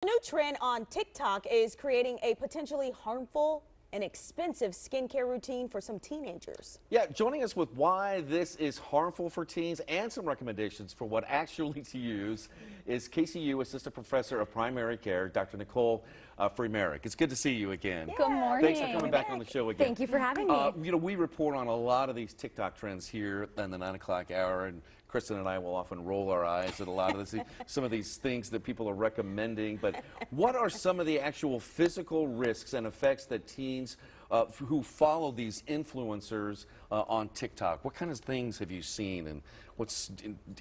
A new trend on TikTok is creating a potentially harmful and expensive skincare routine for some teenagers. Yeah, joining us with why this is harmful for teens and some recommendations for what actually to use is KCU Assistant Professor of Primary Care, Dr. Nicole Free-Merrick. It's good to see you again. Yeah. Good morning. Thanks for coming back on the show again. Thank you for having me. We report on a lot of these TikTok trends here in the 9 o'clock hour, and Kristen and I will often roll our eyes at a lot of this, some of these things that people are recommending. But what are some of the actual physical risks and effects that teens who follow these influencers on TikTok? What kind of things have you seen, and what's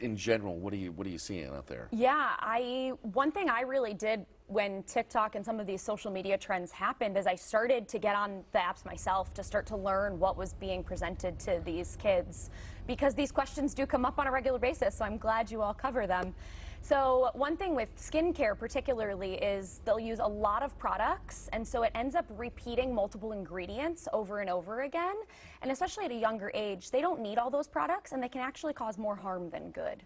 in general? What are you seeing out there? Yeah, one thing I really did when TikTok and some of these social media trends happened is I started to get on the apps myself to start to learn what was being presented to these kids, because these questions do come up on a regular basis, so I'm glad you all cover them. So one thing with skincare particularly is they'll use a lot of products, and so it ends up repeating multiple ingredients over and over again, and especially at a younger age, they don't need all those products, and they can actually cause more harm than good.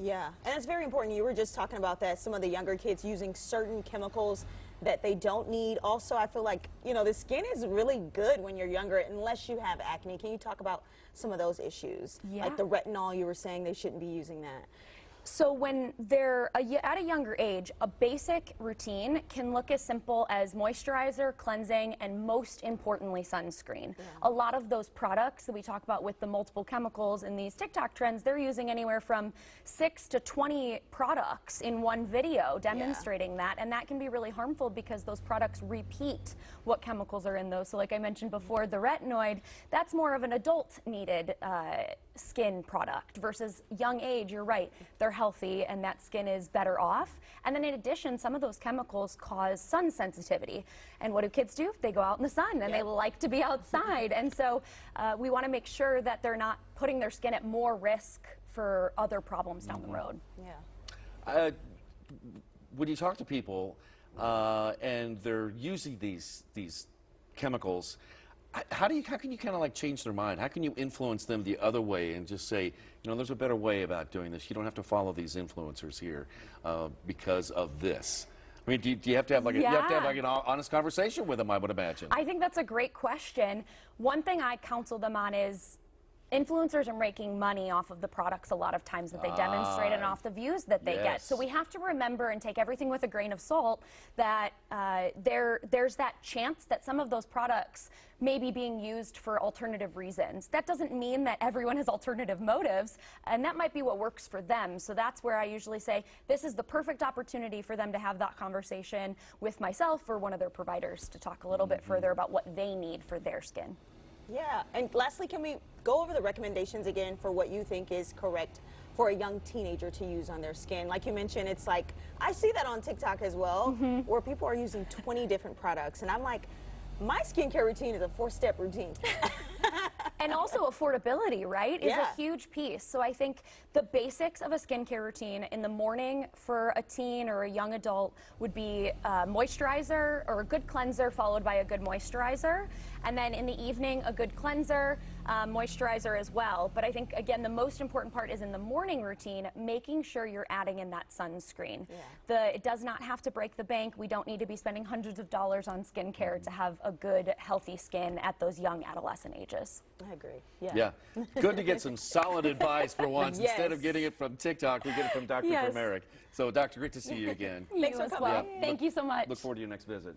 Yeah, and it's very important. You were just talking about that, some of the younger kids using certain chemicals that they don't need. Also, I feel like, you know, the skin is really good when you're younger unless you have acne. Can you talk about some of those issues? Yeah. Like the retinol, you were saying they shouldn't be using that. So when they're at a younger age, a basic routine can look as simple as moisturizer, cleansing, and most importantly, sunscreen. Yeah. A lot of those products that we talk about with the multiple chemicals in these TikTok trends, they're using anywhere from 6 to 20 products in one video demonstrating that, and that can be really harmful because those products repeat what chemicals are in those. So like I mentioned before, the retinoid, that's more of an adult needed skin product versus young age. You're right, they're healthy and that skin is better off. And then in addition, some of those chemicals cause sun sensitivity, and what do kids do? They go out in the sun and they like to be outside, and so we want to make sure that they're not putting their skin at more risk for other problems down the road. Yeah. When you talk to people and they're using these chemicals, how can you kind of like change their mind? How can you influence them the other way and just say, you know, there's a better way about doing this. You don't have to follow these influencers here because of this. I mean, do you have to have like you have to have like an honest conversation with them, I would imagine. I think that's a great question. One thing I counsel them on is influencers are making money off of the products a lot of times that they demonstrate and off the views that they get. So we have to remember and take everything with a grain of salt that there's that chance that some of those products may be being used for alternative reasons. That doesn't mean that everyone has alternative motives, and that might be what works for them. So that's where I usually say this is the perfect opportunity for them to have that conversation with myself or one of their providers to talk a little bit further about what they need for their skin. Yeah, and lastly, can we go over the recommendations again for what you think is correct for a young teenager to use on their skin? Like you mentioned, it's like, I see that on TikTok as well, where people are using 20 different products, and I'm like, my skincare routine is a 4-step routine. And also affordability, right, is a huge piece. So I think the basics of a skincare routine in the morning for a teen or a young adult would be moisturizer or a good cleanser followed by a good moisturizer. And then in the evening, a good cleanser, moisturizer as well. But I think, again, the most important part is in the morning routine, making sure you're adding in that sunscreen. It does not have to break the bank. We don't need to be spending hundreds of dollars on skincare to have a good, healthy skin at those young adolescent ages. I agree. Yeah. Good to get some solid advice for once. Instead of getting it from TikTok, we get it from Dr. Free-Merrick. So, Doctor, great to see you again. Thanks for coming. Thank you so much. Look forward to your next visit.